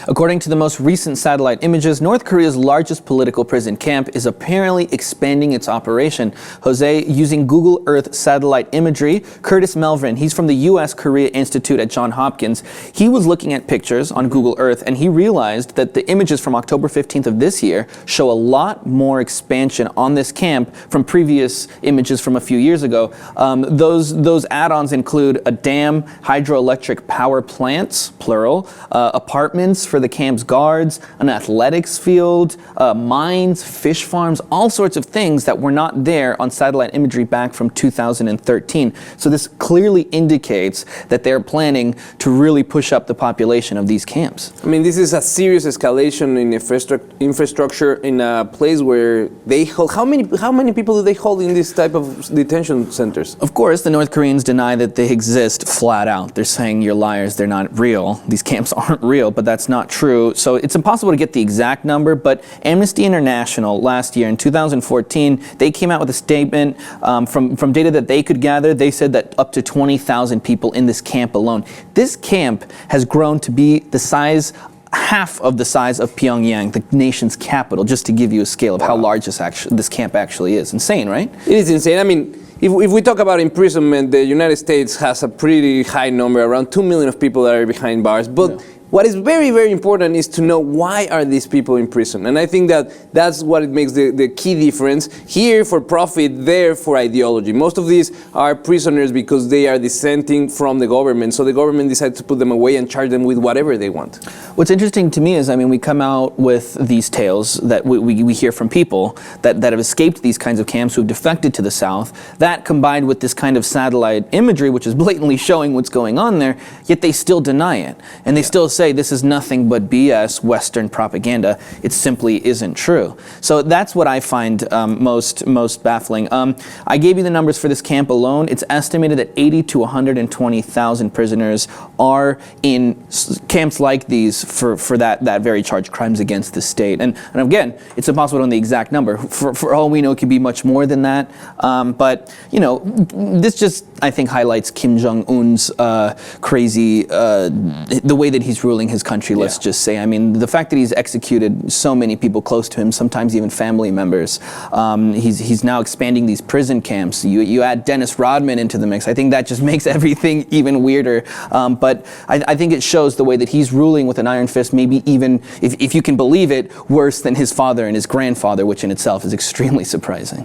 According to the most recent satellite images, North Korea's largest political prison camp is apparently expanding its operation. Jose, using Google Earth satellite imagery, Curtis Melvin, he's from the U.S. Korea Institute at Johns Hopkins. He was looking at pictures on Google Earth and he realized that the images from October 15th of this year show a lot more expansion on this camp from previous images from a few years ago. Those add-ons include a dam, hydroelectric power plants, plural, apartments for the camp's guards, an athletics field, mines, fish farms, all sorts of things that were not there on satellite imagery back from 2013. So this clearly indicates that they're planning to really push up the population of these camps. I mean, this is a serious escalation in infrastructure in a place where they hold. How many people do they hold in this type of detention centers? Of course, the North Koreans deny that they exist flat out. They're saying you're liars, they're not real. These camps aren't real, but that's not true. So it's impossible to get the exact number, but Amnesty International last year in 2014, they came out with a statement from data that they could gather. They said that up to 20,000 people in this camp alone. This camp has grown to be the size half of the size of Pyongyang, the nation's capital, just to give you a scale of how large this camp actually is. Insane, right? It is insane. I mean, if we talk about imprisonment, the United States has a pretty high number, around 2 million of people that are behind bars. But what is very, very important is to know why are these people in prison. And I think that that's what it makes the key difference. Here for profit, there for ideology. Most of these are prisoners because they are dissenting from the government. So the government decides to put them away and charge them with whatever they want. What's interesting to me is, I mean, we come out with these tales that we hear from people that have escaped these kinds of camps, who have defected to the South. That combined with this kind of satellite imagery, which is blatantly showing what's going on there, yet they still deny it. And they still say this is nothing but BS, Western propaganda. It simply isn't true. So that's what I find most baffling. I gave you the numbers for this camp alone. It's estimated that 80 to 120,000 prisoners are in camps like these for that very charge, crimes against the state. And again, it's impossible to know the exact number. For all we know, it could be much more than that. But you know, this just, I think, highlights Kim Jong-un's crazy, the way that he's ruling his country, let's just say. I mean, the fact that he's executed so many people close to him, sometimes even family members. He's now expanding these prison camps. You add Dennis Rodman into the mix. I think that just makes everything even weirder. But I think it shows the way that he's ruling with an iron fist, maybe even, if you can believe it, worse than his father and his grandfather, which in itself is extremely surprising.